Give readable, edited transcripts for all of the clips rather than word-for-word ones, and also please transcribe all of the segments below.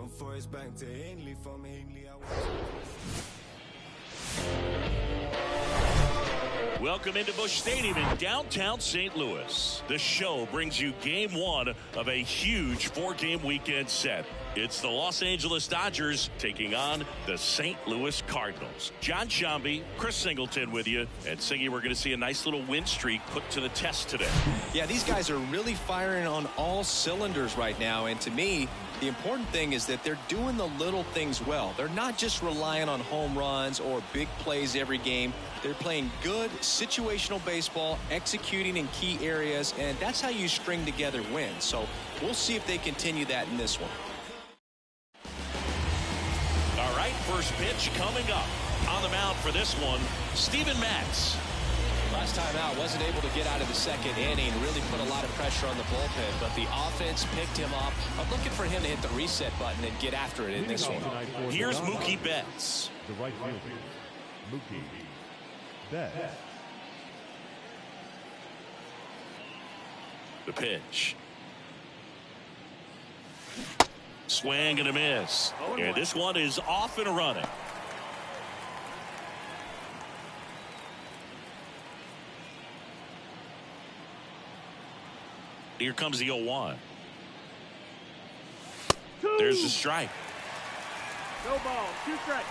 From Forest Bank to Hinley, from Hinley I Welcome into Busch Stadium in downtown St. Louis. The show brings you game one of a huge four-game weekend set. It's the Los Angeles Dodgers taking on the St. Louis Cardinals. John Shambi, Chris Singleton with you. And Singy, we're going to see a nice little win streak put to the test today. Yeah, these guys are really firing on all cylinders right now. And to me, the important thing is that they're doing the little things well. They're not just relying on home runs or big plays every game. They're playing good situational baseball, executing in key areas, and that's how you string together wins. So we'll see if they continue that in this one. All right, first pitch coming up. On the mound for this one, Steven Matz. Last time out, wasn't able to get out of the second inning, really put a lot of pressure on the bullpen, but the offense picked him up. I'm looking for him to hit the reset button and get after it in this one. Here's Mookie Betts. The right fielder, Mookie Betts. The pitch. Swing and a miss. And this one is off and running. Here comes the 0-1. There's the strike. No ball, 2 strikes.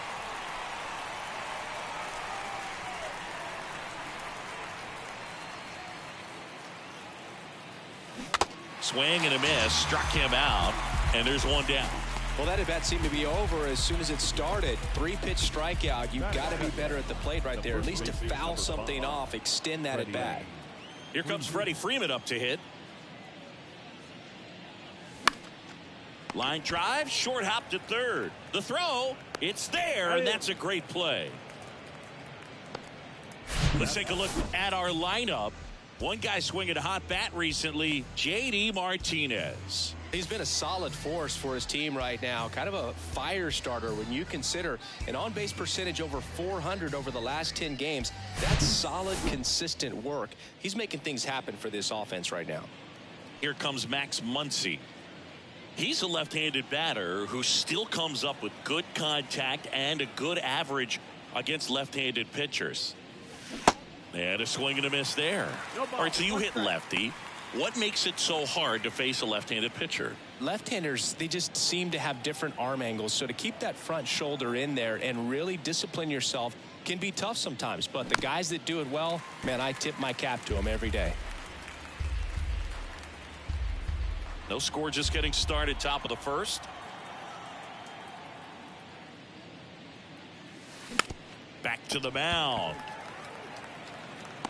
Swing and a miss, struck him out, and there's one down. Well, that at bat seemed to be over as soon as it started. 3-pitch strikeout. You've got to be better at the plate right there, at least to foul something off, extend that at bat. Here comes Freddie Freeman up to hit. Line drive, short hop to third. The throw, it's there, and that's a great play. Let's take a look at our lineup. One guy swinging a hot bat recently, J.D. Martinez. He's been a solid force for his team right now. Kind of a fire starter when you consider an on-base percentage over 400 over the last 10 games. That's solid, consistent work. He's making things happen for this offense right now. Here comes Max Muncy. He's a left-handed batter who still comes up with good contact and a good average against left-handed pitchers. And a swing and a miss there. All right, so you hit lefty. What makes it so hard to face a left-handed pitcher? Left-handers, they just seem to have different arm angles. So to keep that front shoulder in there and really discipline yourself can be tough sometimes. But the guys that do it well, man, I tip my cap to them every day. No score, just getting started, top of the first. Back to the mound.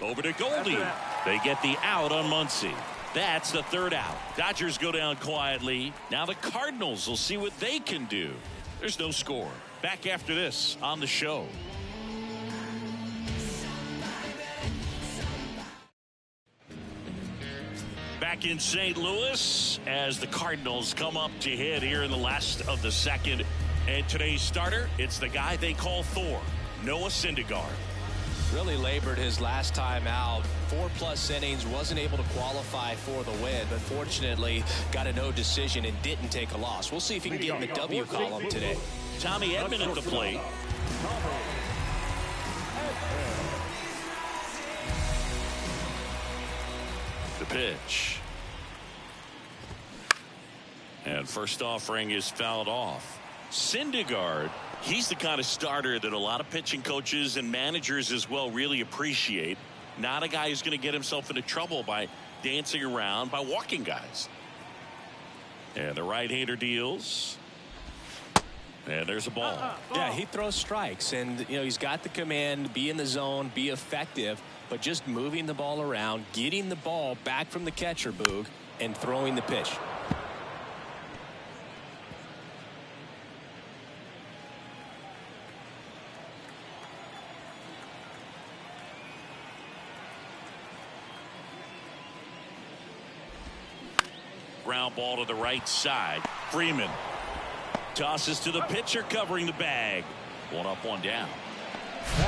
Over to Goldie. They get the out on Muncy. That's the third out. Dodgers go down quietly. Now the Cardinals will see what they can do. There's no score. Back after this on the show. Back in St. Louis as the Cardinals come up to hit here in the last of the second. And today's starter, it's the guy they call Thor, Noah Syndergaard. Really labored his last time out. 4+ innings, wasn't able to qualify for the win, but fortunately got a no decision and didn't take a loss. We'll see if he can get in the W column today. Tommy Edman at the plate. The pitch. And first offering is fouled off. Syndergaard, he's the kind of starter that a lot of pitching coaches and managers as well really appreciate. Not a guy who's going to get himself into trouble by dancing around, by walking guys. And the right-hander deals. And there's a ball. Yeah, he throws strikes, and you know he's got the command, be in the zone, be effective, but just moving the ball around, getting the ball back from the catcher, Boog, and throwing the pitch. Ground ball to the right side. Freeman tosses to the pitcher covering the bag. One up, one down.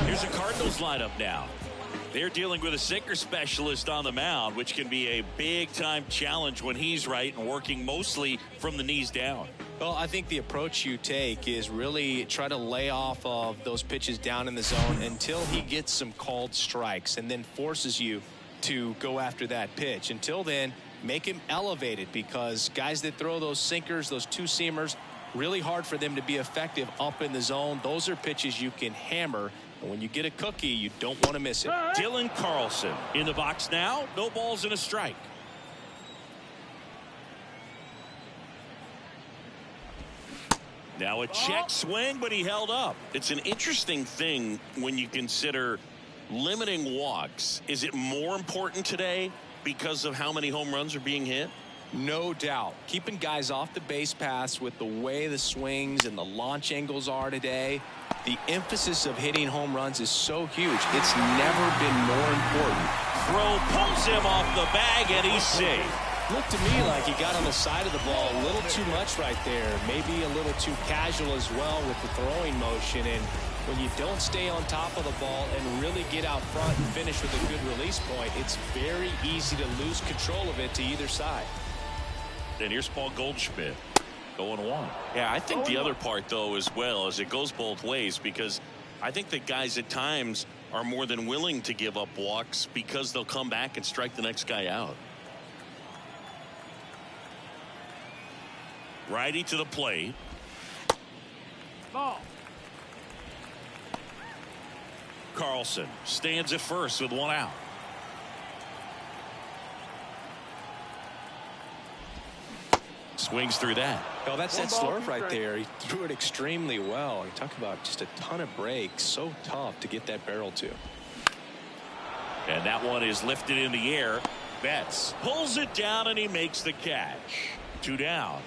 Here's the Cardinals lineup now. They're dealing with a sinker specialist on the mound, which can be a big-time challenge when he's right and working mostly from the knees down. Well, I think the approach you take is really try to lay off of those pitches down in the zone until he gets some called strikes and then forces you to go after that pitch. Until then, make him elevated, because guys that throw those sinkers, those two-seamers, really hard for them to be effective up in the zone. Those are pitches you can hammer, and when you get a cookie, you don't want to miss it. Dylan Carlson in the box now. No balls and a strike. Now a check swing, but he held up. It's an interesting thing when you consider limiting walks. Is it more important today because of how many home runs are being hit? No doubt. Keeping guys off the base paths with the way the swings and the launch angles are today, the emphasis of hitting home runs is so huge. It's never been more important. Throw pulls him off the bag, and he's safe. Looked to me like he got on the side of the ball a little too much right there. Maybe a little too casual as well with the throwing motion. And when you don't stay on top of the ball and really get out front and finish with a good release point, it's very easy to lose control of it to either side. And here's Paul Goldschmidt going one. Yeah, I think the other part, though, as well, is it goes both ways, because I think that guys at times are more than willing to give up walks because they'll come back and strike the next guy out. Righty to the plate. Ball. Carlson stands at first with one out. Swings through that. Well, that's that slurve right there. He threw it extremely well. You talk about just a ton of breaks. So tough to get that barrel to. And that one is lifted in the air. Betts pulls it down, and he makes the catch. 2 down.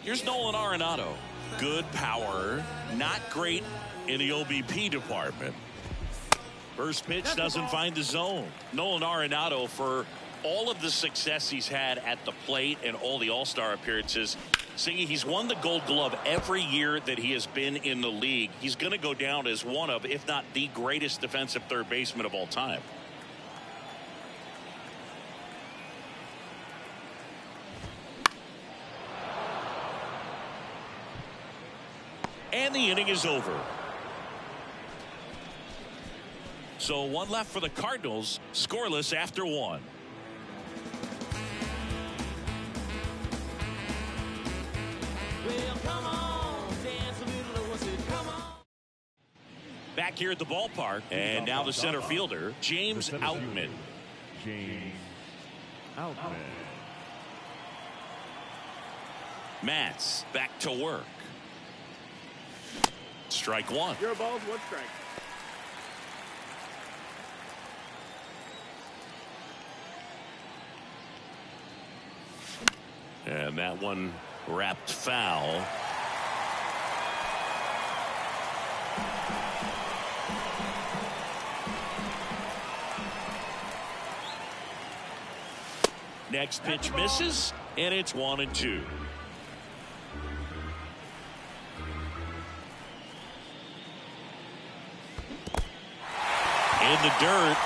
Here's Nolan Arenado. Good power, not great in the OBP department. First pitch doesn't find the zone. Nolan Arenado, for all of the success he's had at the plate and all the All-Star appearances, Singy, he's won the Gold Glove every year that he has been in the league. He's going to go down as one of, if not the greatest defensive third baseman of all time. And the inning is over. So one left for the Cardinals, scoreless after one. Well, come on, dance a little, what's it, come on. Back here at the ballpark, and now the center fielder, James Outman. James Outman. Matz back to work. Strike one. 0 balls, 1 strike. And that one wrapped foul. Next pitch misses, and it's 1-2. In the dirt.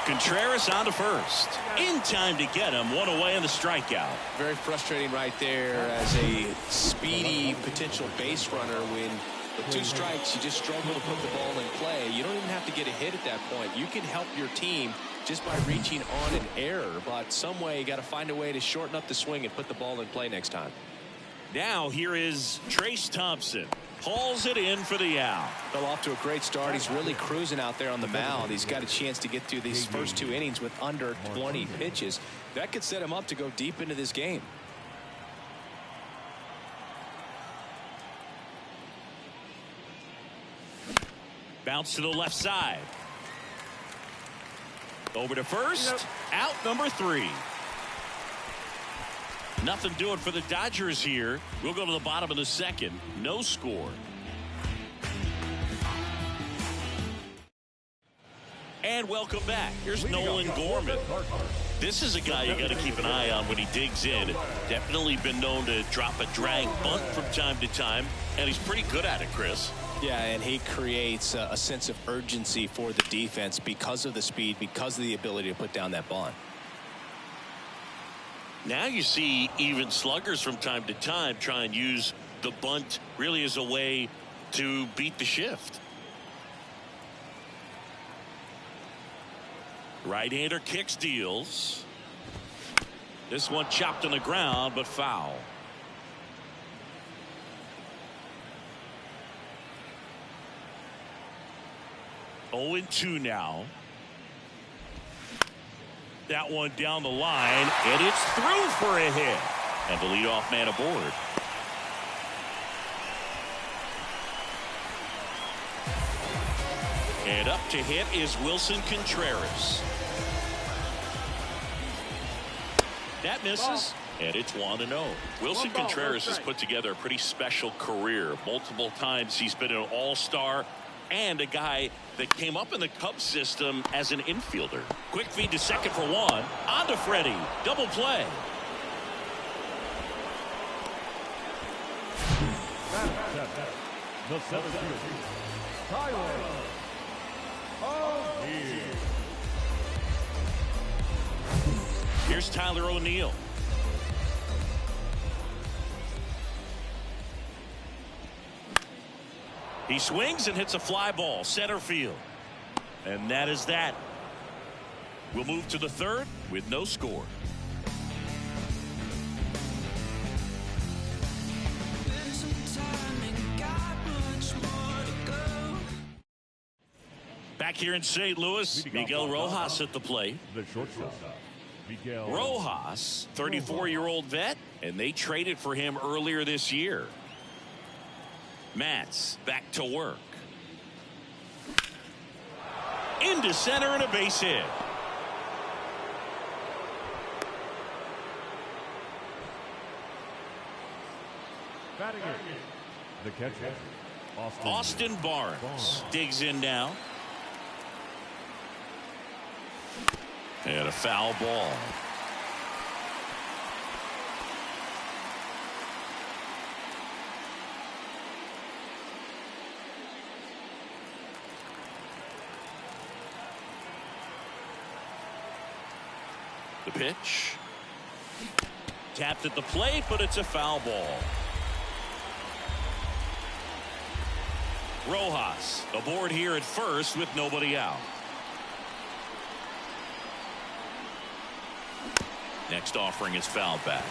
Contreras on to first. In time to get him. One away in the strikeout. Very frustrating right there as a speedy potential base runner. When with 2 strikes, you just struggle to put the ball in play. You don't even have to get a hit at that point. You can help your team just by reaching on an error. But some way, you got to find a way to shorten up the swing and put the ball in play next time. Now here is Trace Thompson. Hauls it in for the out. Fell off to a great start. He's really cruising out there on the mound. He's got a chance to get through these first 2 innings with under 20 pitches. That could set him up to go deep into this game. Bounce to the left side. Over to first. Out number 3. Nothing doing for the Dodgers here. We'll go to the bottom of the second. No score. And welcome back. Here's Nolan Gorman. This is a guy you got to keep an eye on when he digs in. Definitely been known to drop a drag bunt from time to time, and he's pretty good at it, Chris. Yeah, and he creates a sense of urgency for the defense because of the speed, because of the ability to put down that bunt. Now you see even sluggers from time to time try and use the bunt really as a way to beat the shift. Right-hander kicks, deals. This one chopped on the ground, but foul. Oh, 2 now. That one down the line, and it's through for a hit. And the leadoff man aboard. And up to hit is Wilson Contreras. That misses, and it's 1-0. Wilson Contreras has put together a pretty special career. Multiple times he's been an all-star and a guy that came up in the Cubs system as an infielder. Quick feed to second for 1. On to Freddie. Double play. The center fielder, Tyler O'Neill. Here's Tyler O'Neill. He swings and hits a fly ball center field. And that is that. We'll move to the third with no score. Back here in St. Louis, Miguel Rojas at the plate. The shortstop, Miguel Rojas, 34-year-old vet, and they traded for him earlier this year. Matz back to work. Into center and a base hit. batting it. The catcher, Austin Barnes digs in now. And a foul ball. The pitch. Tapped at the plate, but it's a foul ball. Rojas aboard here at first with nobody out. Next offering is fouled back.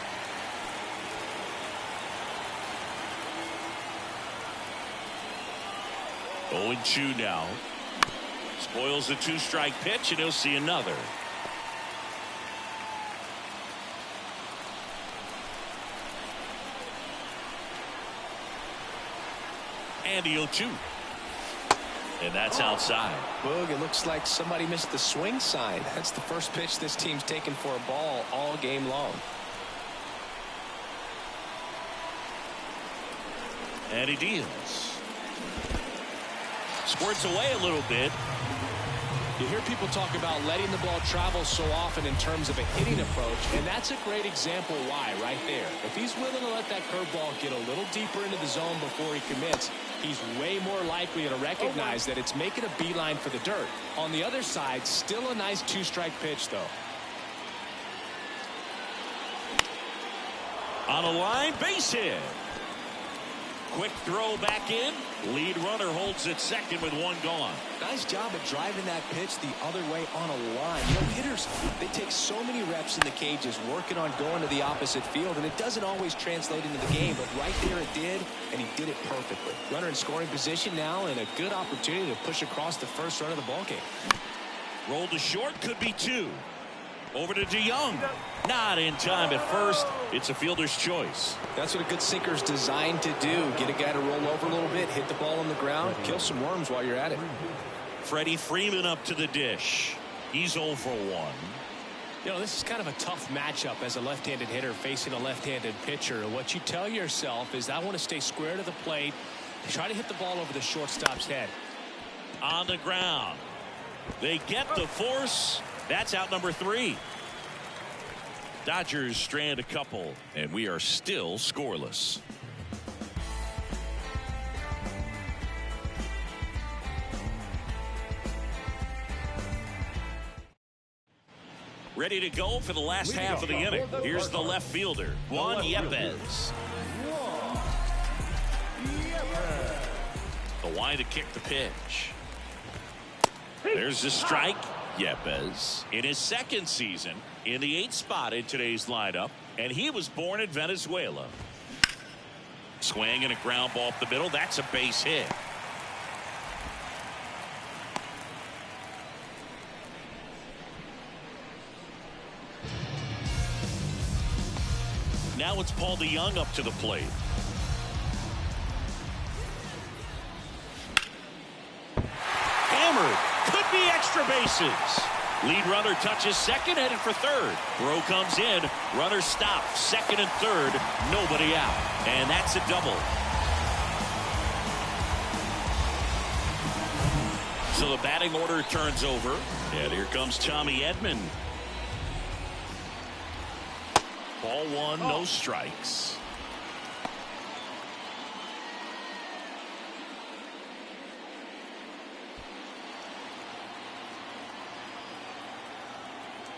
Oh, 0-2 now. Spoils the two-strike pitch, and he'll see another. And the 0-2. And that's outside. Boog, it looks like somebody missed the swing sign. That's the first pitch this team's taken for a ball all game long. And he deals. Squirts away a little bit. You hear people talk about letting the ball travel so often in terms of a hitting approach, and that's a great example why right there. If he's willing to let that curveball get a little deeper into the zone before he commits, he's way more likely to recognize that it's making a beeline for the dirt. On the other side, still a nice two-strike pitch, though. On a line, base hit. Quick throw back in. Lead runner holds at second with one gone. Nice job at driving that pitch the other way on a line. You know, hitters, they take so many reps in the cages working on going to the opposite field, and it doesn't always translate into the game, but right there it did, and he did it perfectly. Runner in scoring position now, and a good opportunity to push across the first run of the ballgame. Rolled to short, could be two. Over to DeYoung. Not in time at first. It's a fielder's choice. That's what a good sinker's designed to do. Get a guy to roll over a little bit, hit the ball on the ground, kill some worms while you're at it. Freddie Freeman up to the dish. He's 0 for 1. You know, this is kind of a tough matchup as a left-handed hitter facing a left-handed pitcher. What you tell yourself is, I want to stay square to the plate, try to hit the ball over the shortstop's head. On the ground. They get the force. That's out number 3. Dodgers strand a couple, and we are still scoreless. Ready to go for the last half of the inning. Here's the left fielder, Juan Yepez. The wind to kick the pitch. There's the strike. Yepez in his second season in the 8th spot in today's lineup, and he was born in Venezuela. Swing and a ground ball up the middle. That's a base hit. Now it's Paul DeYoung up to the plate. Hammered. Could be extra bases. Lead runner touches second, headed for third. Throw comes in. Runner stopped. Second and third. Nobody out. And that's a double. So the batting order turns over. And here comes Tommy Edman. Ball one, no strikes.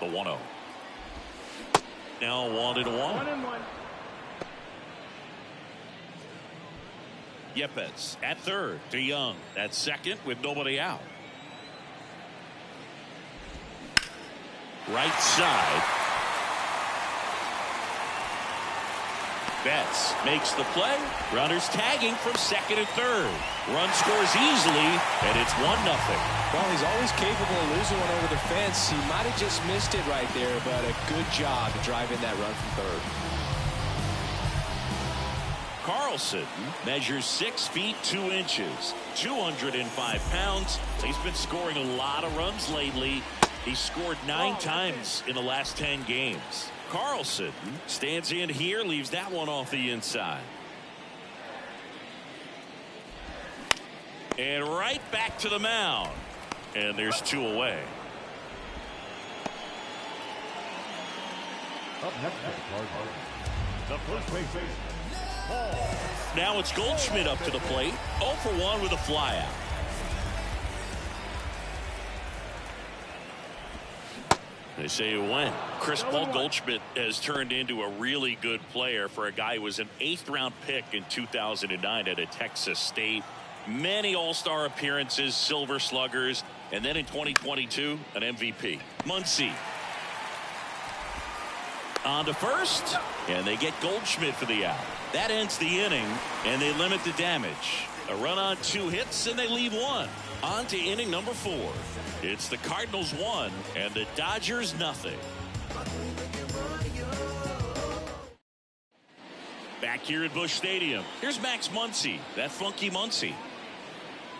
The 1-0. Now 1-1. 1-1. Yepez at third. DeYoung at second with nobody out. Right side. Betts makes the play. Runners tagging from second and third. Run scores easily, and it's 1-0. Well, he's always capable of losing one over the fence. He might have just missed it right there, but a good job to drive in that run from third. Carlson measures 6 feet 2 inches, 205 pounds. He's been scoring a lot of runs lately. He's scored 9 times in the last 10 games. Carlson stands in here, leaves that one off the inside. And right back to the mound. And there's 2 away. Up next, the first baseman, Paul. Now it's Goldschmidt up to the plate. 0 for 1 with a flyout. They say when. Chris Paul Goldschmidt has turned into a really good player for a guy who was an 8th-round pick in 2009 at Texas State. Many all-star appearances, Silver Sluggers, and then in 2022, an MVP. Muncy on to first, and they get Goldschmidt for the out. That ends the inning, and they limit the damage. A run on 2 hits, and they leave 1. On to inning number 4. It's the Cardinals 1 and the Dodgers nothing. Back here at Busch Stadium, here's Max Muncy, that funky Muncy.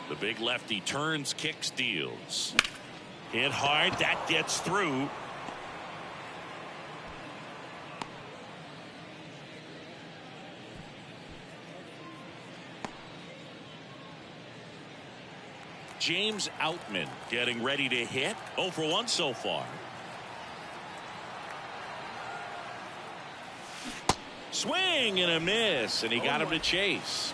The big lefty turns, kicks, deals. Hit hard, that gets through. James Outman getting ready to hit. 0 for 1 so far. Swing and a miss, and he got him to chase.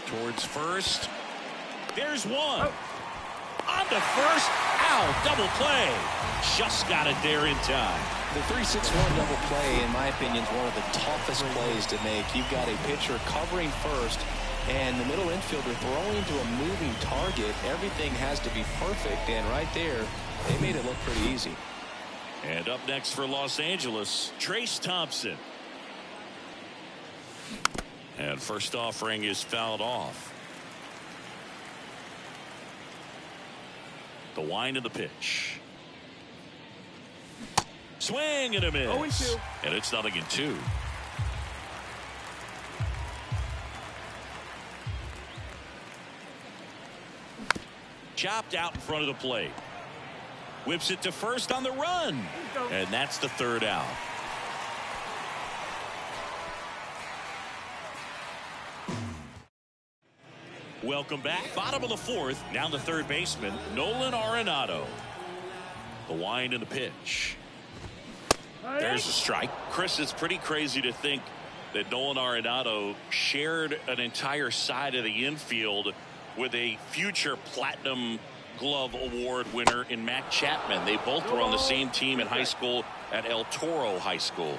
Towards first. There's one. On to first. Ow, double play. Just got it there in time. The 3-6-1 double play, in my opinion, is one of the toughest plays to make. You've got a pitcher covering first, and the middle infielder throwing to a moving target. Everything has to be perfect, and right there, they made it look pretty easy. And up next for Los Angeles, Trace Thompson. And first offering is fouled off. The wind of the pitch. Swing and a miss. 0-2. And it's 0-2. Chopped out in front of the plate. Whips it to first on the run. And that's the 3rd out. Welcome back. Bottom of the 4th. Now the 3rd baseman, Nolan Arenado. The wind and the pitch. There's a strike. Chris, it's pretty crazy to think that Nolan Arenado shared an entire side of the infield with a future Platinum Glove Award winner in Mac Chapman. They both were on the same team in high school at El Toro High School.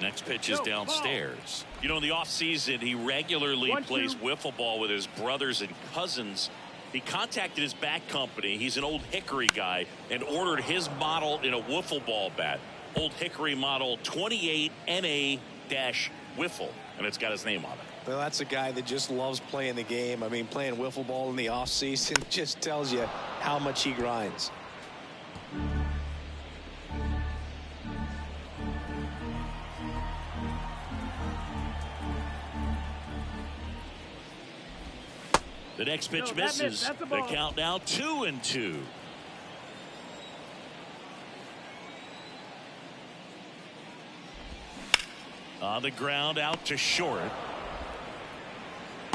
Next pitch is downstairs. You know, in the offseason, he regularly plays wiffle ball with his brothers and cousins. He contacted his bat company. He's an Old Hickory guy and ordered his model in a wiffle ball bat. Old Hickory model 28 NA-wiffle, and it's got his name on it. Well, that's a guy that just loves playing the game. I mean, playing wiffle ball in the offseason just tells you how much he grinds. The next pitch misses. The count now 2-2. On the ground, out to short.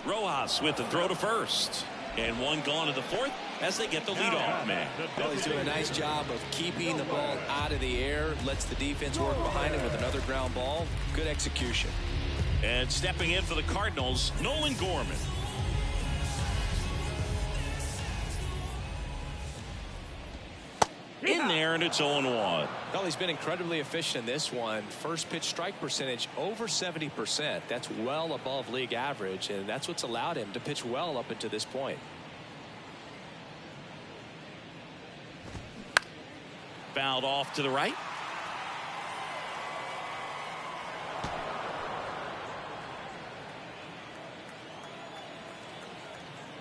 Rojas with the throw to first. And one gone to the fourth as they get the leadoff man. Well, he's doing a nice job of keeping the ball out of the air. Lets the defense work behind him with another ground ball. Good execution. And stepping in for the Cardinals, Nolan Gorman. In there, and it's 0-1. Well, he's been incredibly efficient in this one. First pitch strike percentage over 70%. That's well above league average, and that's what's allowed him to pitch well up until this point. Fouled off to the right.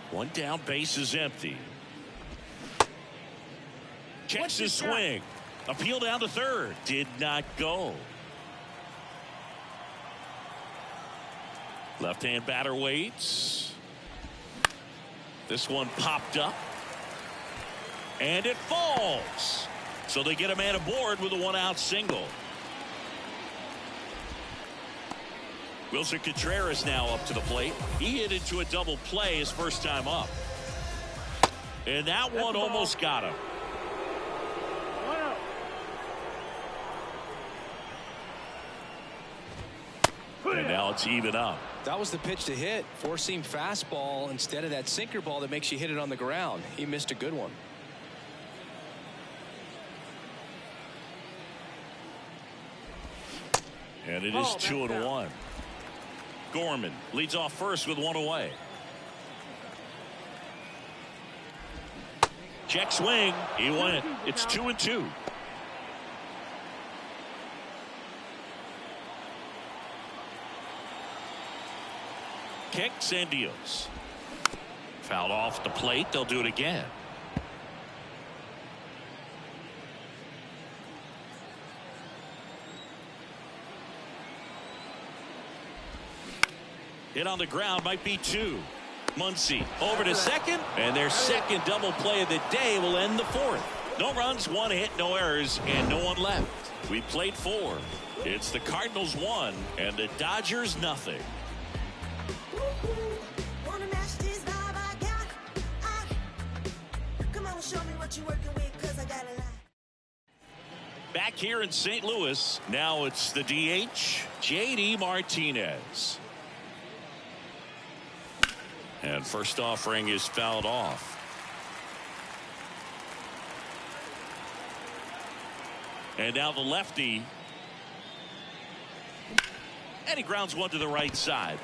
One down, base is empty. Checks his swing. Appeal down to third. Did not go. Left-hand batter waits. This one popped up. And it falls. So they get a man aboard with a one-out single. Wilson Contreras now up to the plate. He hit into a double play his first time up. And that one almost got him. And now it's even up. That was the pitch to hit. Four-seam fastball instead of that sinker ball that makes you hit it on the ground. He missed a good one. And it is 2-1. Gorman leads off first with one away. Check swing. He went. It's 2-2. Kicks and deals. Fouled off the plate. They'll do it again. Hit on the ground, might be two. Muncy over to second, and their second double play of the day will end the fourth. No runs, one hit, no errors, and no one left. We played four. It's the Cardinals 1 and the Dodgers nothing. Wanna match this vibe I got? Come on, show me what you're working with, 'cause I got a lot. Back here in St. Louis, now it's the DH, JD Martinez. And first offering is fouled off. And now the lefty. And he grounds one to the right side.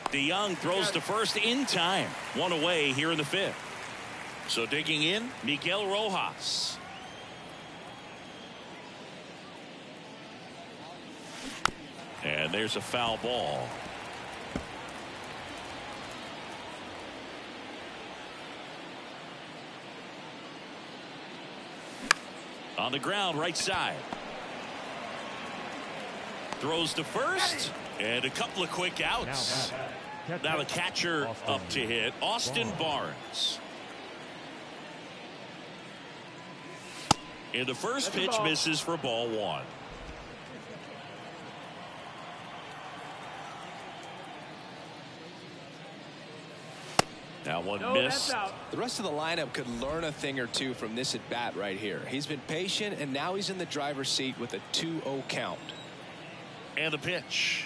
DeYoung throws to first in time. One away here in the fifth. So digging in, Miguel Rojas. And there's a foul ball. On the ground, right side. Throws to first, and a couple of quick outs. Now the catcher up to hit, Austin Barnes. And the first pitch misses for ball one. That one No, missed. that's out. The rest of the lineup could learn a thing or two from this at bat right here. He's been patient, and now he's in the driver's seat with a 2-0 count. And the pitch.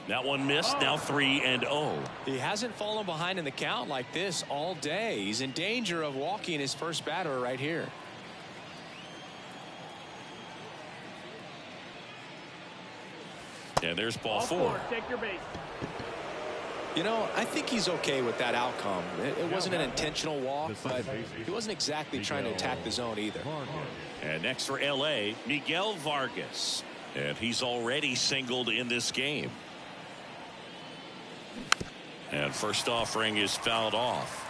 That one missed. Now 3-0. He hasn't fallen behind in the count like this all day. He's in danger of walking his first batter right here. And there's ball All 4. Take your base. You know, I think he's okay with that outcome. It wasn't an intentional walk, but he wasn't exactly trying to attack the zone either. And next for LA, Miguel Vargas. And he's already singled in this game. And first offering is fouled off.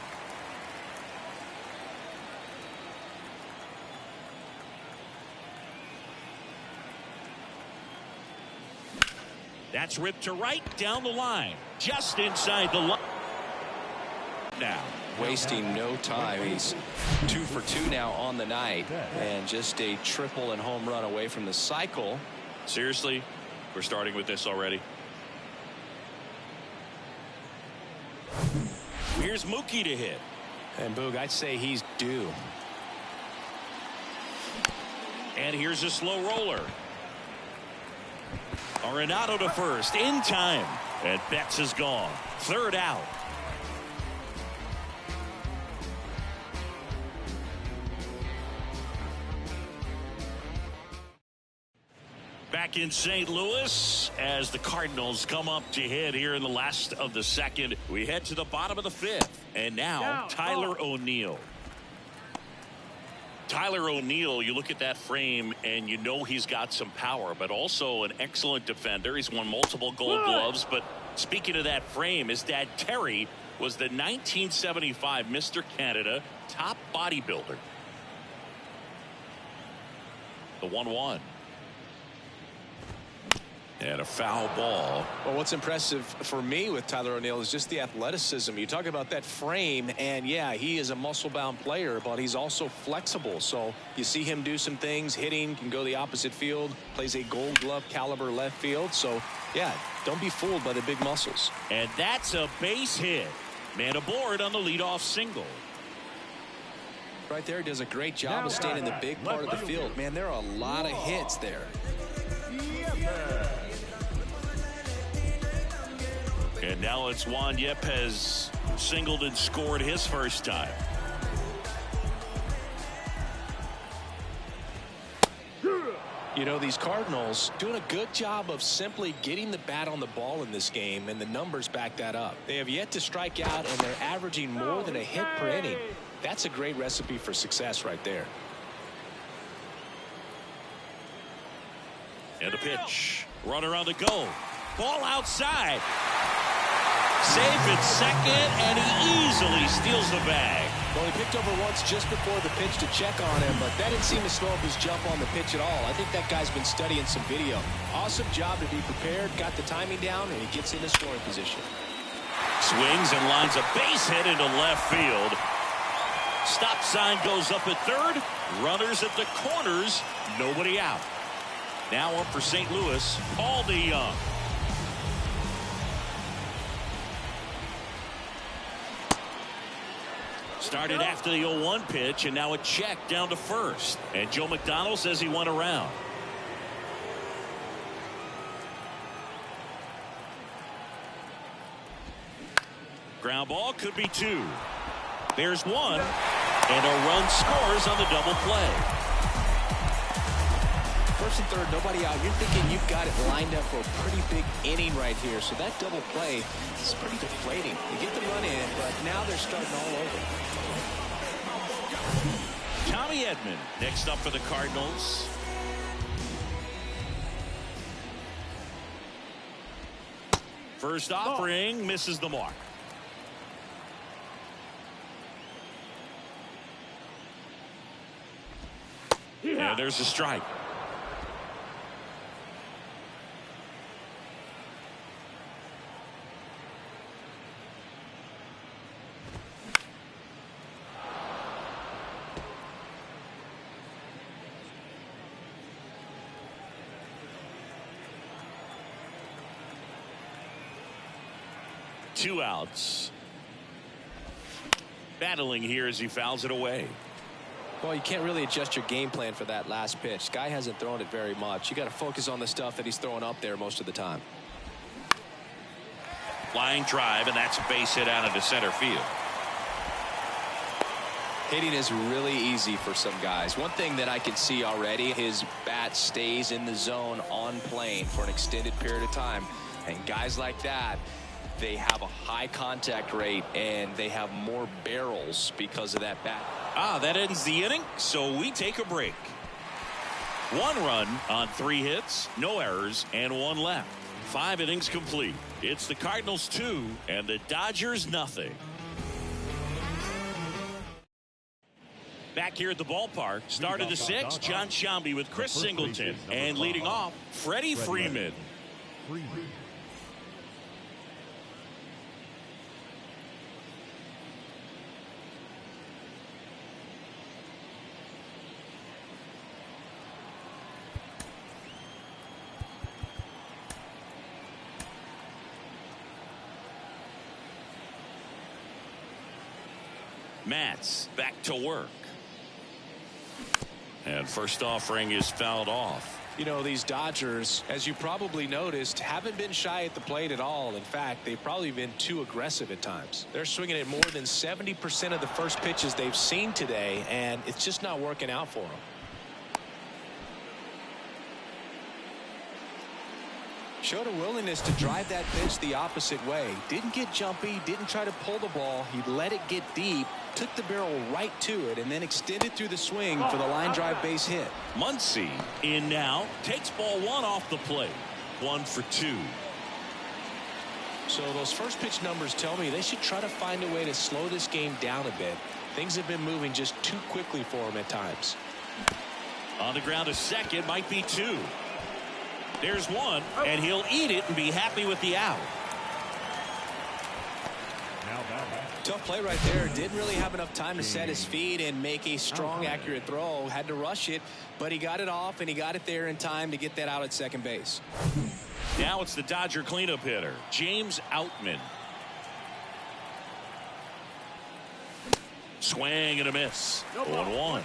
That's ripped to right down the line. Just inside the line. Now. Wasting no time. He's 2 for 2 now on the night. And just a triple and home run away from the cycle. Seriously? We're starting with this already? Here's Mookie to hit. And Boog, I'd say he's due. And here's a slow roller. Arenado to first in time. And Betts is gone. Third out. Back in St. Louis as the Cardinals come up to hit here in the last of the second. We head to the bottom of the 5th. And now Tyler O'Neill. Tyler O'Neill, you look at that frame and you know he's got some power, but also an excellent defender. He's won multiple Gold Gloves. But speaking of that frame, his dad Terry was the 1975 Mr. Canada top bodybuilder. The 1-1. And a foul ball. Well, what's impressive for me with Tyler O'Neill is just the athleticism. You talk about that frame, and yeah, he is a muscle-bound player, but he's also flexible. So you see him do some things, hitting, can go the opposite field, plays a Gold Glove caliber left field. So, yeah, don't be fooled by the big muscles. And that's a base hit. Man aboard on the leadoff single. Right there, does a great job of staying in the big part of the field. Man, there are a lot of hits there. And now it's Juan Yepes singled and scored his first time. You know, these Cardinals doing a good job of simply getting the bat on the ball in this game, and the numbers back that up. They have yet to strike out, and they're averaging more than a hit per inning. That's a great recipe for success right there. And a pitch. Runner on the go. Ball outside. Safe at second, and he easily steals the bag. Well, he picked over once just before the pitch to check on him, but that didn't seem to slow up his jump on the pitch at all. I think that guy's been studying some video. Awesome job to be prepared, got the timing down, and he gets into scoring position. Swings and lines a base hit into left field. Stop sign goes up at third. Runners at the corners. Nobody out. Now up for St. Louis, Paul DeYoung. Started after the 0-1 pitch, and now a check down to first. And Joe McDonald says he went around. Ground ball could be 2. There's 1, and a run scores on the double play. First and third, nobody out. You're thinking you've got it lined up for a pretty big inning right here. So that double play is pretty deflating. They get the run in, but now they're starting all over. Tommy Edman next up for the Cardinals. First offering misses the mark. And there's a strike. 2 outs. Battling here as he fouls it away. Well, you can't really adjust your game plan for that last pitch. Guy hasn't thrown it very much. You got to focus on the stuff that he's throwing up there most of the time. Line drive, and that's a base hit out into center field. Hitting is really easy for some guys. One thing that I can see already, his bat stays in the zone on plane for an extended period of time. And guys like that, they have a high contact rate and they have more barrels because of that bat. That ends the inning, so we take a break. 1 run on 3 hits, no errors, and 1 left. 5 innings complete. It's the Cardinals 2 and the Dodgers nothing. Back here at the ballpark, start of the 6th, John Sciambi with Chris Singleton, and leading off, Freddie Freeman. Matz back to work. And first offering is fouled off. You know, these Dodgers, as you probably noticed, haven't been shy at the plate at all. In fact, they've probably been too aggressive at times. They're swinging at more than 70% of the first pitches they've seen today, and it's just not working out for them. Showed a willingness to drive that pitch the opposite way. Didn't get jumpy, didn't try to pull the ball. He let it get deep, took the barrel right to it, and then extended through the swing for the line drive base hit. Muncy in now, takes ball 1 off the plate. 1 for 2. So those first pitch numbers tell me they should try to find a way to slow this game down a bit. Things have been moving just too quickly for him at times. On the ground to second, might be 2. There's 1, and he'll eat it and be happy with the out. Tough play right there. Didn't really have enough time to set his feet and make a strong, accurate throw. Had to rush it, but he got it off, and he got it there in time to get that out at second base. Now it's the Dodger cleanup hitter, James Outman. Swing and a miss. 1-1.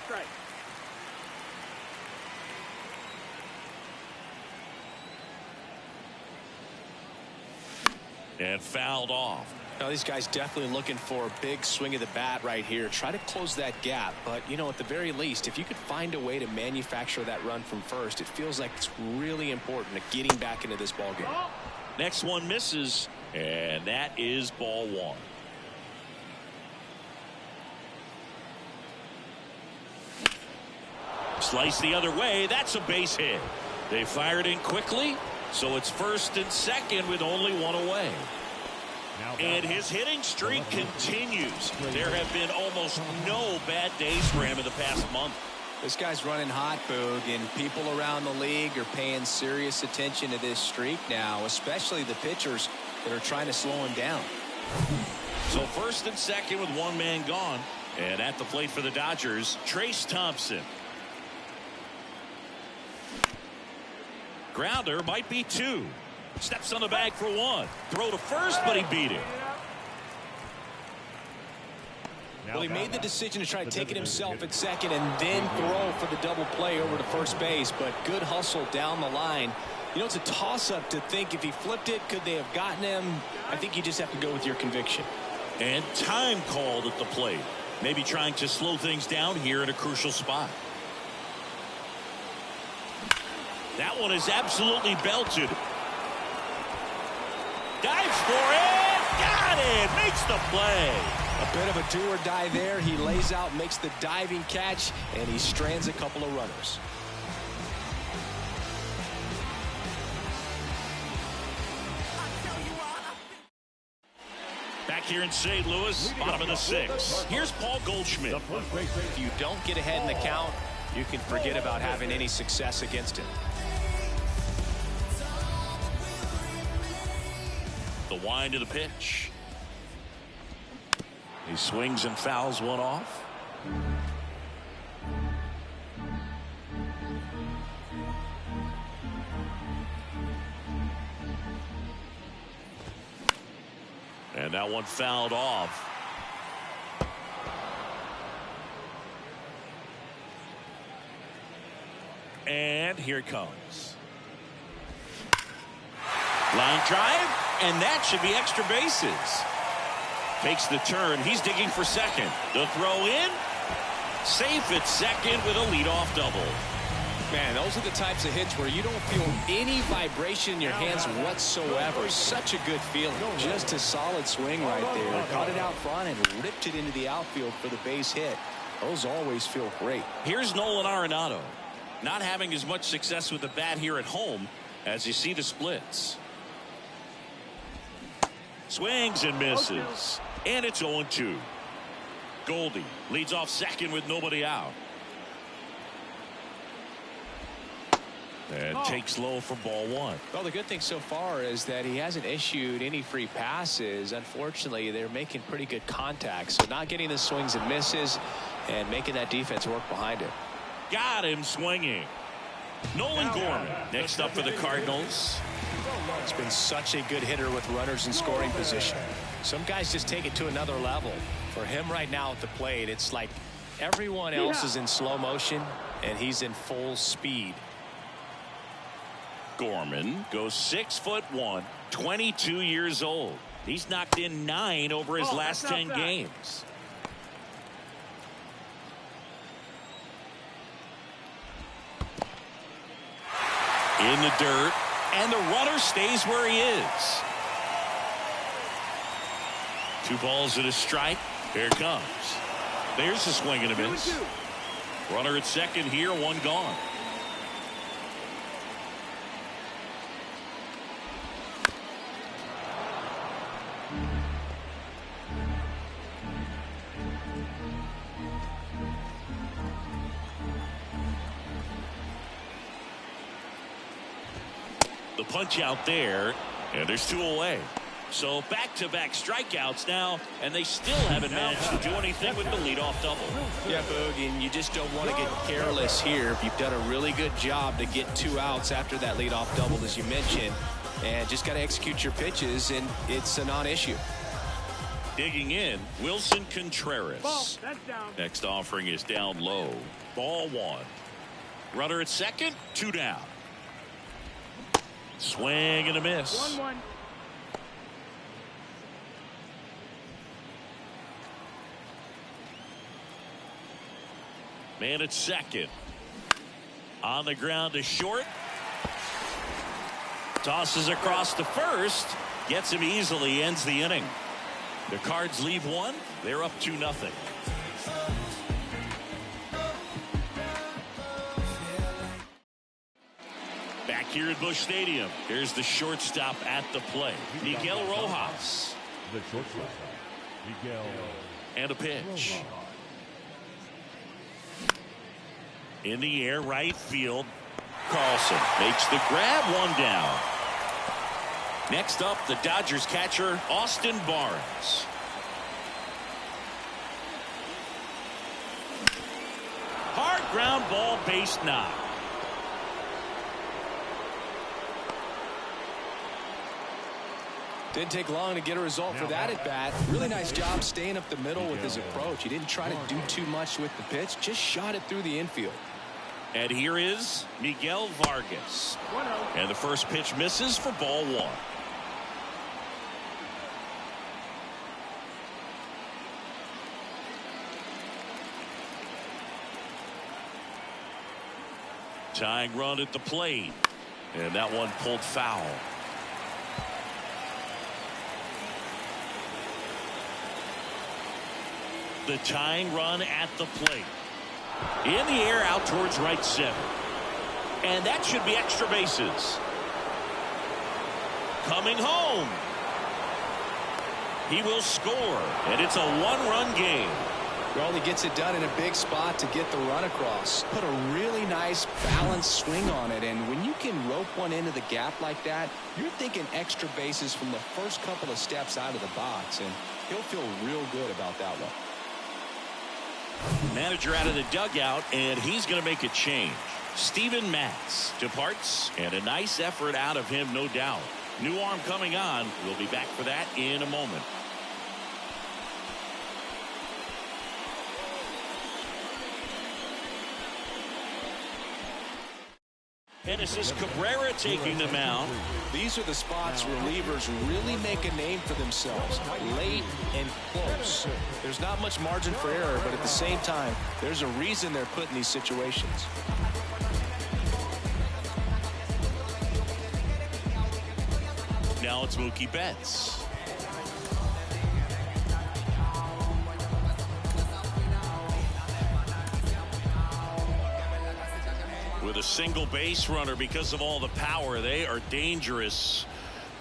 And fouled off. Now these guys definitely looking for a big swing of the bat right here. Try to close that gap. But, you know, at the very least, if you could find a way to manufacture that run from first, it feels like it's really important to getting back into this ballgame. Next one misses, and that is ball 1. Slice the other way. That's a base hit. They fired in quickly, so it's first and second with only 1 away. And his hitting streak continues. There have been almost no bad days for him in the past month. This guy's running hot, Boog, and people around the league are paying serious attention to this streak now, especially the pitchers that are trying to slow him down. So first and second with 1 man gone. And at the plate for the Dodgers, Trace Thompson. Grounder might be 2. Steps on the bag for 1. Throw to first, but he beat it. Well, he made the decision to try to take it himself at second and then throw for the double play over to first base, but good hustle down the line. You know, it's a toss-up to think if he flipped it, could they have gotten him? I think you just have to go with your conviction. And time called at the plate. Maybe trying to slow things down here in a crucial spot. That one is absolutely belted. Dives for it. Got it. Makes the play. A bit of a do or die there. He lays out, makes the diving catch, and he strands a couple of runners. Back here in St. Louis, bottom of the 6th. Here's Paul Goldschmidt. If you don't get ahead in the count, you can forget about having any success against him. The wind of the pitch. He swings and fouls one off. And that one fouled off. And here it comes. Line drive, and that should be extra bases. Takes the turn. He's digging for second. The throw in. Safe at second with a leadoff double. Man, those are the types of hits where you don't feel any vibration in your hands whatsoever. Such a good feeling. Just a solid swing right there. Caught it out front and ripped it into the outfield for the base hit. Those always feel great. Here's Nolan Arenado. Not having as much success with the bat here at home as you see the splits. Swings and misses. And it's 0-2. Goldie leads off second with nobody out. And takes low for ball one. Well, the good thing so far is that he hasn't issued any free passes. Unfortunately, they're making pretty good contact. So not getting the swings and misses and making that defense work behind it. Got him swinging. Nolan Gorman next up for the Cardinals. It's been such a good hitter with runners in scoring position. Some guys just take it to another level. For him right now at the plate, it's like everyone else is in slow motion and he's in full speed. Gorman goes 6'1", 22 years old. He's knocked in 9 over his last 10 games. In the dirt, and the runner stays where he is. 2 balls and a strike. Here it comes. There's a swing and a miss. Runner at second here, 1 gone. The punch out there, and there's 2 away. So back-to-back strikeouts now, and they still haven't managed to do anything with the leadoff double. Yeah, Boog, and you just don't want to get careless here. You've done a really good job to get 2 outs after that leadoff double, as you mentioned, and just got to execute your pitches, and it's a non-issue. Digging in, Wilson Contreras. That's down. Next offering is down low. Ball 1. Runner at second, 2 down. Swing and a miss. 1-1. Man at second. On the ground to short. Tosses across to first. Gets him easily. Ends the inning. The Cards leave 1. They're up 2-0. Back here at Busch Stadium. Here's the shortstop at the plate. Miguel Rojas. The shortstop, Miguel. And a pitch. In the air, right field. Carlson makes the grab, 1 down. Next up, the Dodgers catcher, Austin Barnes. Hard ground ball, base knock. Didn't take long to get a result for that at bat. Really nice job staying up the middle with his approach. He didn't try to do too much with the pitch, just shot it through the infield. And here is Miguel Vargas. 1-0. And the first pitch misses for ball 1. Tying run at the plate. And that one pulled foul. The tying run at the plate. In the air out towards right center. And that should be extra bases. Coming home. He will score. And it's a 1-run game. Well, he gets it done in a big spot to get the run across. Put a really nice balanced swing on it. And when you can rope one into the gap like that, you're thinking extra bases from the first couple of steps out of the box. And he'll feel real good about that one. Manager out of the dugout, and he's going to make a change. Steven Matz departs, and a nice effort out of him, no doubt. New arm coming on. We'll be back for that in a moment. And this is Cabrera taking the mound. These are the spots relievers really make a name for themselves. Late and close. There's not much margin for error, but at the same time, there's a reason they're put in these situations. Now it's Mookie Betts. With a single base runner, because of all the power, they are dangerous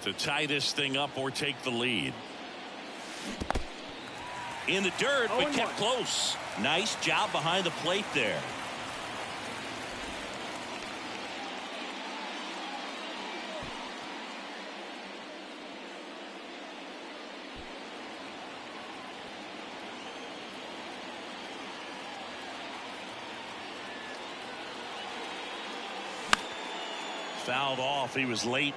to tie this thing up or take the lead. In the dirt, but kept close. Nice job behind the plate there. Fouled off. He was late.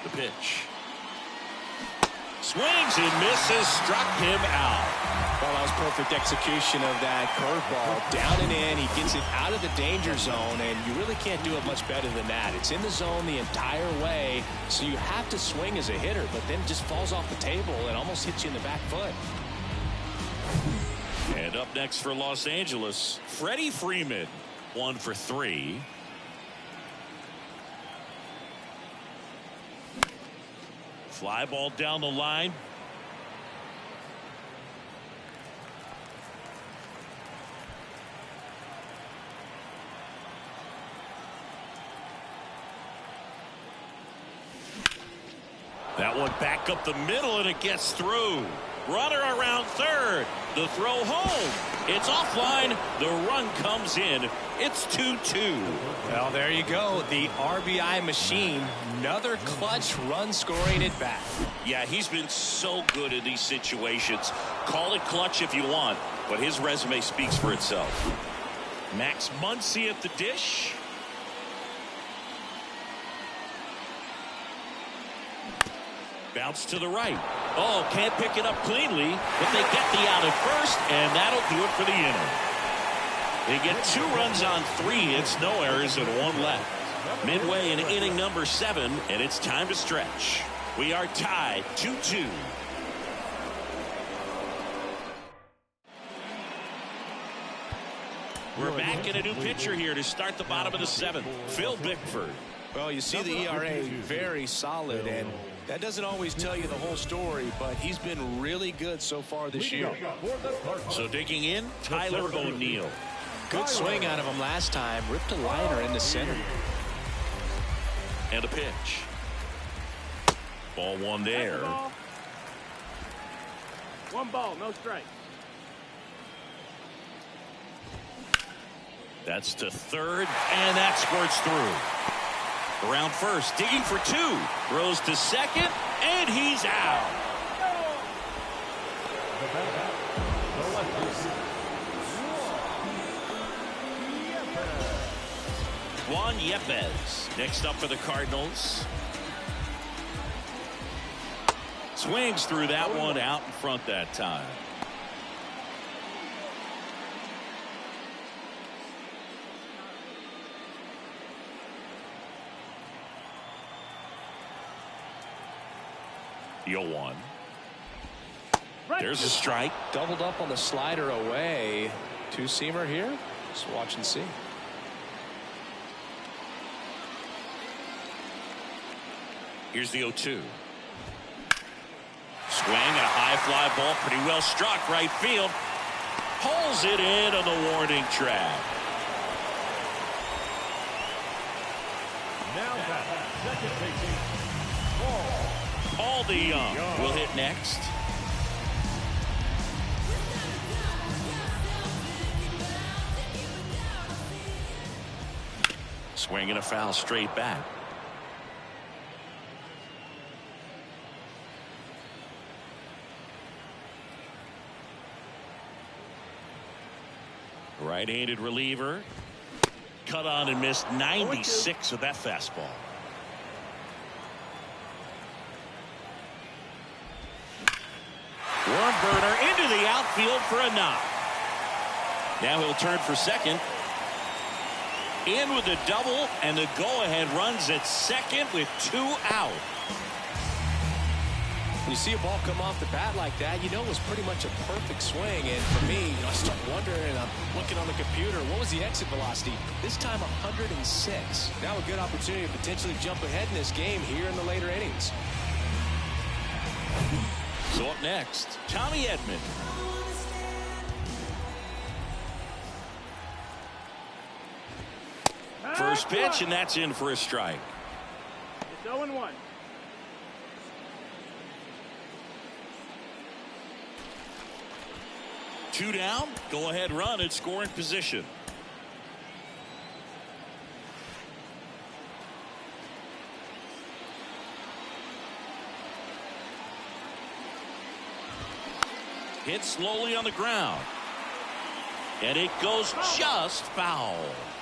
The pitch. Swings and misses. Struck him out. Well, that was perfect execution of that curveball. Down and in. He gets it out of the danger zone, and you really can't do it much better than that. It's in the zone the entire way, so you have to swing as a hitter, but then just falls off the table and almost hits you in the back foot. And up next for Los Angeles, Freddie Freeman, 1 for 3. Fly ball down the line. That one back up the middle, and it gets through. Runner around third. The throw home. It's offline. The run comes in. It's 2-2. Well, there you go. The RBI machine. Another clutch run scoring at bat. Yeah, he's been so good in these situations. Call it clutch if you want, but his resume speaks for itself. Max Muncy at the dish. Bounce to the right. Oh, can't pick it up cleanly, but they get the out at first, and that'll do it for the inning. They get 2 runs on 3 hits, no errors, and 1 left. Midway in inning number 7, and it's time to stretch. We are tied 2-2. We're back in a new pitcher here to start the bottom of the 7th. Phil Bickford. Well, you see the ERA very solid, and that doesn't always tell you the whole story, but he's been really good so far this year. So digging in, Tyler O'Neill. Good swing out of him last time. Ripped a liner in the center. And a pitch. Ball 1 there. 1 ball, no strike. That's to third, and that squirts through. Around first, digging for 2. Throws to second, and he's out. Juan Yepez next up for the Cardinals. Swings through that one, out in front that time. The 0-1. There's a strike. Doubled up on the slider away. 2-seamer here. Just watch and see. Here's the 0-2. Swing and a high fly ball, pretty well struck right field. Pulls it in on the warning track. Now back, second baseman, Paul DeYoung will hit next. Swing and a foul straight back. Right-handed reliever. Cut on and missed 96 of that fastball. Worm burner into the outfield for a knock. Now he'll turn for second. In with the double, and the go-ahead runs at second with 2 out. When you see a ball come off the bat like that, you know it was pretty much a perfect swing. And for me, I start wondering, and I'm looking on the computer, what was the exit velocity? This time 106. Now a good opportunity to potentially jump ahead in this game here in the later innings. So up next, Tommy Edman. First pitch, and that's in for a strike. It's 0-1. Two down, go ahead run at scoring position. Hit slowly on the ground. And it goes just foul.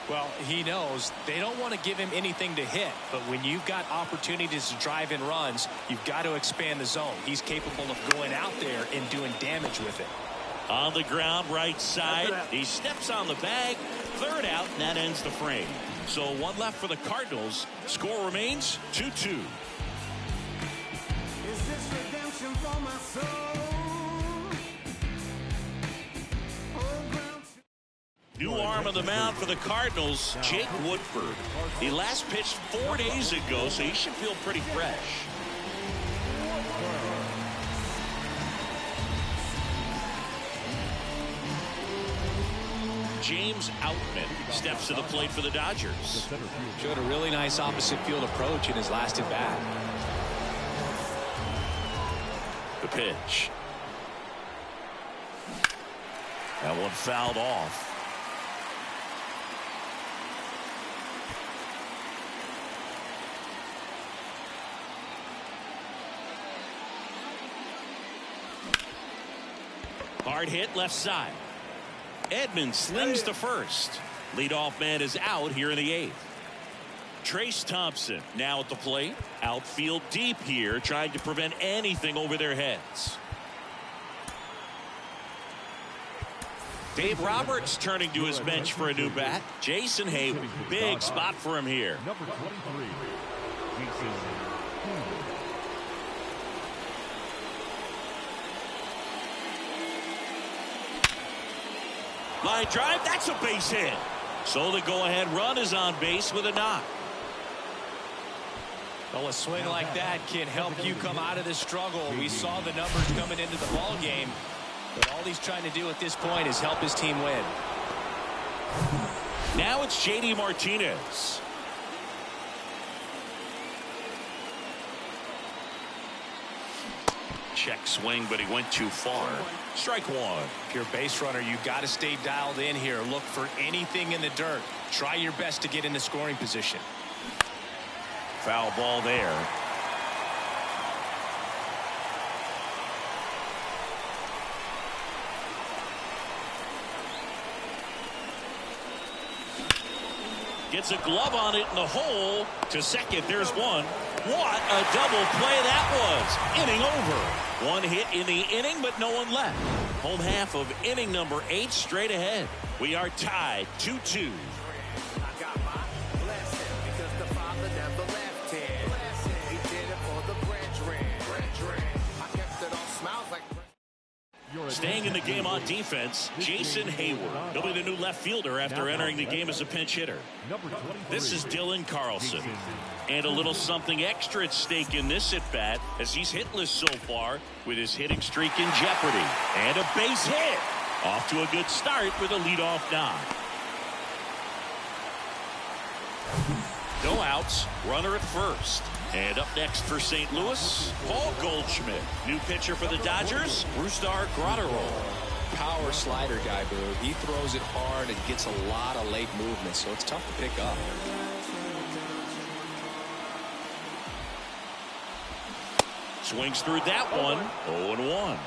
Well, he knows they don't want to give him anything to hit, but when you've got opportunities to drive in runs, you've got to expand the zone. He's capable of going out there and doing damage with it. On the ground, right side. He steps on the bag. Third out, and that ends the frame. So one left for the Cardinals. Score remains 2-2. Is this redemption for my soul? New arm on the mound for the Cardinals, Jake Woodford. He last pitched 4 days ago, so he should feel pretty fresh. James Outman steps to the plate for the Dodgers. Showed a really nice opposite field approach in his last at bat. The pitch. That one fouled off. Hard hit left side. Edman slings to first. Leadoff man is out here in the 8th. Trace Thompson now at the plate. Outfield deep here, trying to prevent anything over their heads. Dave Roberts turning to his bench for a new bat. Jason Hayward, big spot for him here. Number 23, Jason Hayward. Line drive, that's a base hit. So the go-ahead run is on base with a knock. Well, a swing like that can help you come out of the struggle. We saw the numbers coming into the ball game, but all he's trying to do at this point is help his team win. Now it's J.D. Martinez. Check swing, but he went too far. Strike one. If you're a base runner, you got to stay dialed in here. Look for anything in the dirt. Try your best to get into scoring position. Foul ball there. Gets a glove on it in the hole. To second, there's one. What a double play that was. Inning over. One hit in the inning, but no one left. Home half of inning number 8 straight ahead. We are tied 2-2. I got my blessing because the Father never left him. He did it for the brethren. I kept it all smiles like. Staying in the game on defense, Jason Hayward. He'll be the new left fielder after entering the game as a pinch hitter. This is Dylan Carlson. And a little something extra at stake in this at-bat as he's hitless so far with his hitting streak in jeopardy. And a base hit. Off to a good start with a leadoff knock. No outs, runner at first. And up next for St. Louis, Paul Goldschmidt. New pitcher for the Dodgers, Brusdar Graterol. Power slider guy, Boo. He throws it hard and gets a lot of late movement, so it's tough to pick up. Swings through that one. 0-1.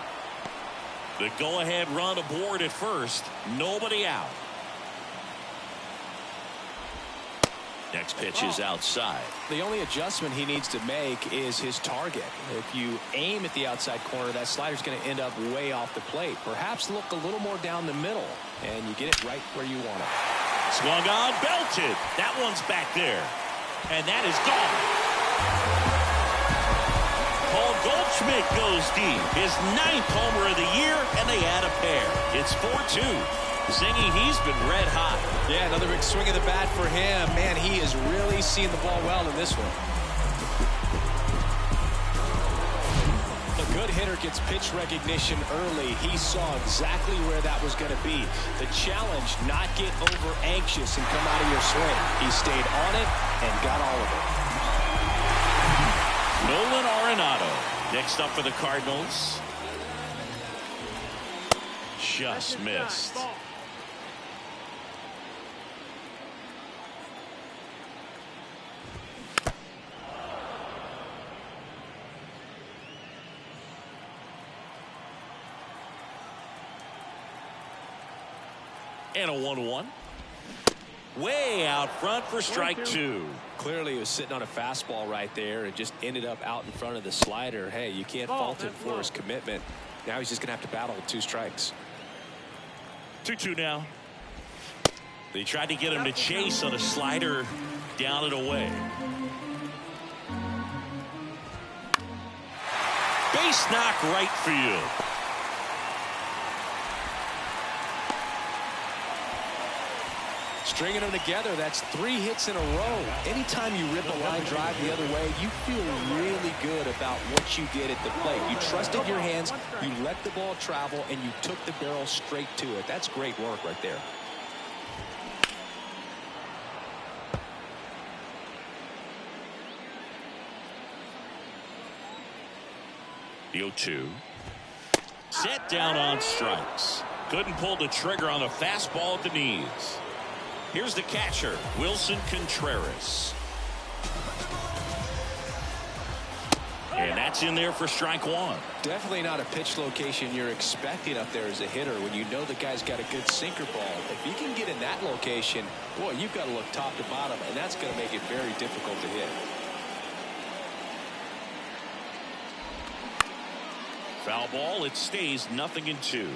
The go-ahead run aboard at first. Nobody out. Next pitch is outside. The only adjustment he needs to make is his target. If you aim at the outside corner, that slider's going to end up way off the plate. Perhaps look a little more down the middle, and you get it right where you want it. Swung on, belted. That one's back there. And that is gone. Paul Goldschmidt goes deep. His 9th homer of the year, and they add a pair. It's 4-2. Zingy, he's been red hot. Yeah, another big swing of the bat for him. Man, he is really seeing the ball well in this one. A good hitter gets pitch recognition early. He saw exactly where that was going to be. The challenge, not get over anxious and come out of your swing. He stayed on it and got all of it. Nolan Arenado next up for the Cardinals. Just missed. And a 1-1. Way out front for strike 2. Clearly he was sitting on a fastball right there and just ended up out in front of the slider. Hey, you can't fault him for his commitment. Now he's just going to have to battle with 2 strikes. 2-2 now. They tried to get him to chase on a slider down and away. Base knock right field. Stringing them together, that's 3 hits in a row. Anytime you rip a line drive the other way, you feel really good about what you did at the plate. You trusted your hands, you let the ball travel, and you took the barrel straight to it. That's great work right there. The 0-2. Set down on strikes. Couldn't pull the trigger on the fastball at the knees. Here's the catcher, Wilson Contreras. And that's in there for strike 1. Definitely not a pitch location you're expecting up there as a hitter when you know the guy's got a good sinker ball. If you can get in that location, boy, you've got to look top to bottom, and that's going to make it very difficult to hit. Foul ball, it stays 0-2.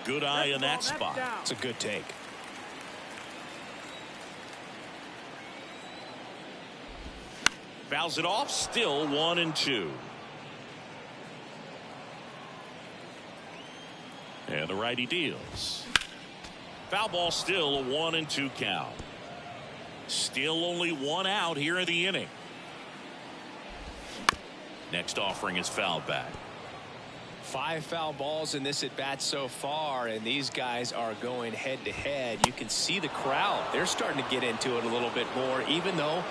Good eye in that spot. It's a good take. Fouls it off, still 1-2. And the righty deals. Foul ball, still a 1-2 count. Still only 1 out here in the inning. Next offering is fouled back. 5 foul balls in this at bat so far, and these guys are going head to head. You can see the crowd. They're starting to get into it a little bit more, even though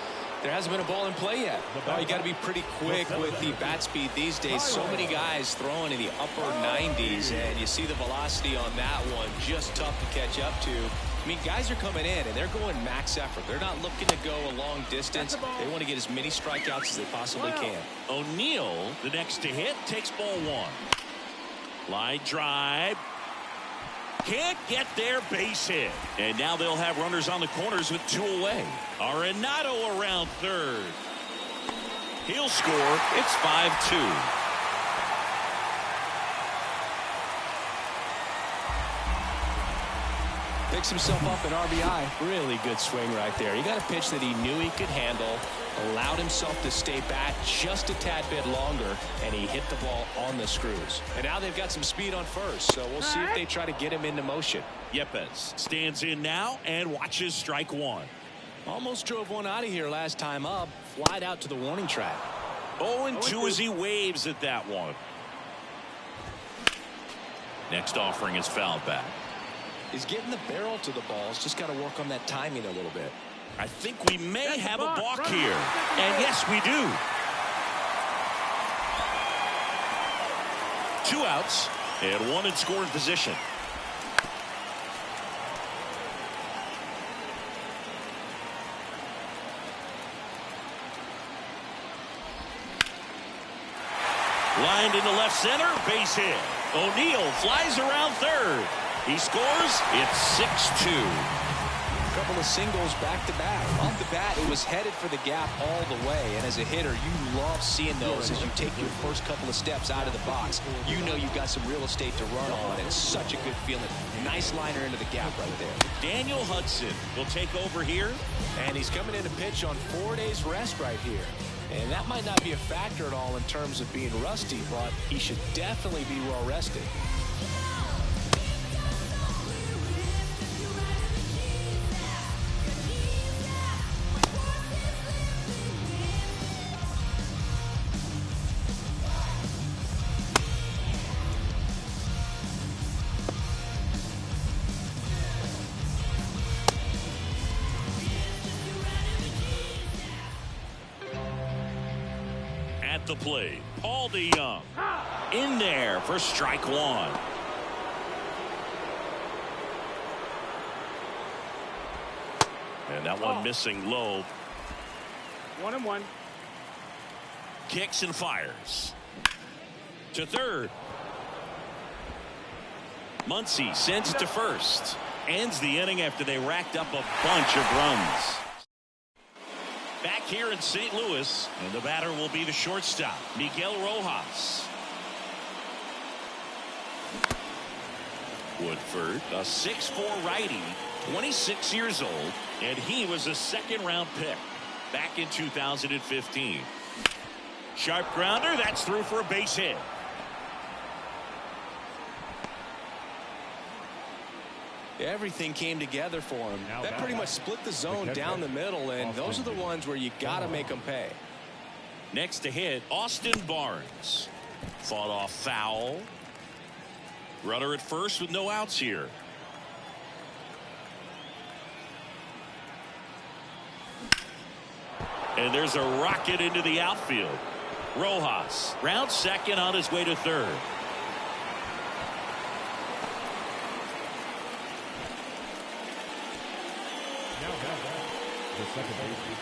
there hasn't been a ball in play yet. Well, you got to be pretty quick with the bat speed these days. So many guys throwing in the upper 90s, and you see the velocity on that one. Just tough to catch up to. I mean, guys are coming in, and they're going max effort. They're not looking to go a long distance. They want to get as many strikeouts as they possibly can. O'Neill, the next to hit, takes ball 1. Line drive. Can't get their base hit. And now they'll have runners on the corners with 2 away. Arenado around third. He'll score. It's 5-2. Picks himself up an RBI. Really good swing right there. He got a pitch that he knew he could handle, allowed himself to stay back just a tad bit longer, and he hit the ball on the screws. And now they've got some speed on first, so we'll see if they try to get him into motion. Yepes stands in now and watches strike 1. Almost drove one out of here last time up. Flied out to the warning track. 0-2 as he waves at that one. Next offering is fouled back. He's getting the barrel to the balls. Just got to work on that timing a little bit. I think we may have a balk here. And yes, we do. 2 outs and 1 in scoring position. Lined into left center, base hit. O'Neill flies around third. He scores. It's 6-2. Couple of singles back-to-back. Off the bat, it was headed for the gap all the way. And as a hitter, you love seeing those as you take your first couple of steps out of the box. You know you've got some real estate to run on. It's such a good feeling. Nice liner into the gap right there. Daniel Hudson will take over here. And he's coming in to pitch on 4 days rest right here. And that might not be a factor at all in terms of being rusty, but he should definitely be well rested. The play, Paul DeYoung in there for strike one. And that one missing low. 1-1. Kicks and fires to third. Muncy sends it to first. Ends the inning after they racked up a bunch of runs. Back here in St. Louis, and the batter will be the shortstop, Miguel Rojas. Woodford, a 6'4" righty, 26 years old, and he was a second-round pick back in 2015. Sharp grounder, that's through for a base hit. Everything came together for him. That pretty much split the zone down the middle, and those are the ones where you got to make them pay. Next to hit, Austin Barnes. Fought off foul. Runner at first with no outs here. And there's a rocket into the outfield. Rojas round second on his way to third. The second baseman,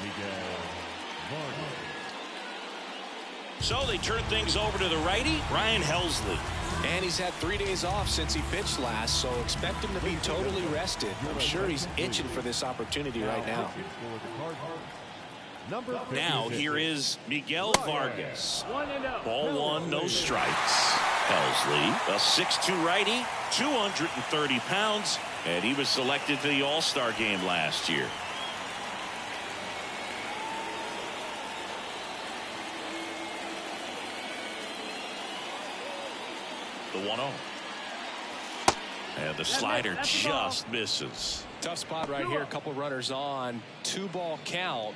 Miguel Vargas. So they turn things over to the righty, Ryan Helsley. And he's had 3 days off since he pitched last, so expect him to be totally rested. I'm sure he's itching for this opportunity right now. Now here is Miguel Vargas. 1-0. Ball one, no strikes. Helsley, a 6'2" righty, 230 pounds, and he was selected for the All-Star game last year. The 1-0. And the slider just misses. Tough spot right here. A couple runners on. 2-ball count.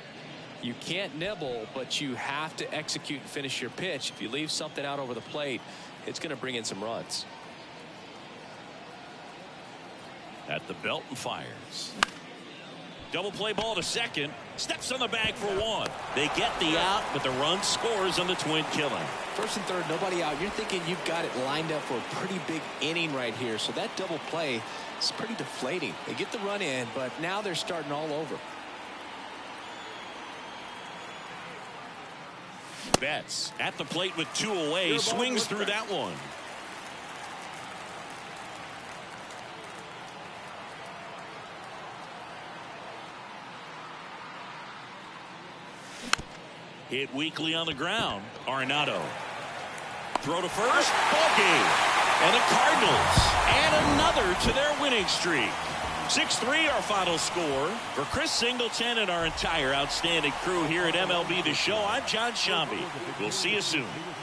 You can't nibble, but you have to execute and finish your pitch. If you leave something out over the plate, it's going to bring in some runs. At the belt and fires. Double play ball to second. Steps on the bag for one. They get the out, but the run scores on the twin killing. First and third, nobody out. You're thinking you've got it lined up for a pretty big inning right here. So that double play is pretty deflating. They get the run in, but now they're starting all over. Betts at the plate with 2 away. Swings through that one. Hit weakly on the ground. Arenado. Throw to first. Ball game. And the Cardinals add another to their winning streak. 6-3 our final score. For Chris Singleton and our entire outstanding crew here at MLB The Show, I'm John Shambi. We'll see you soon.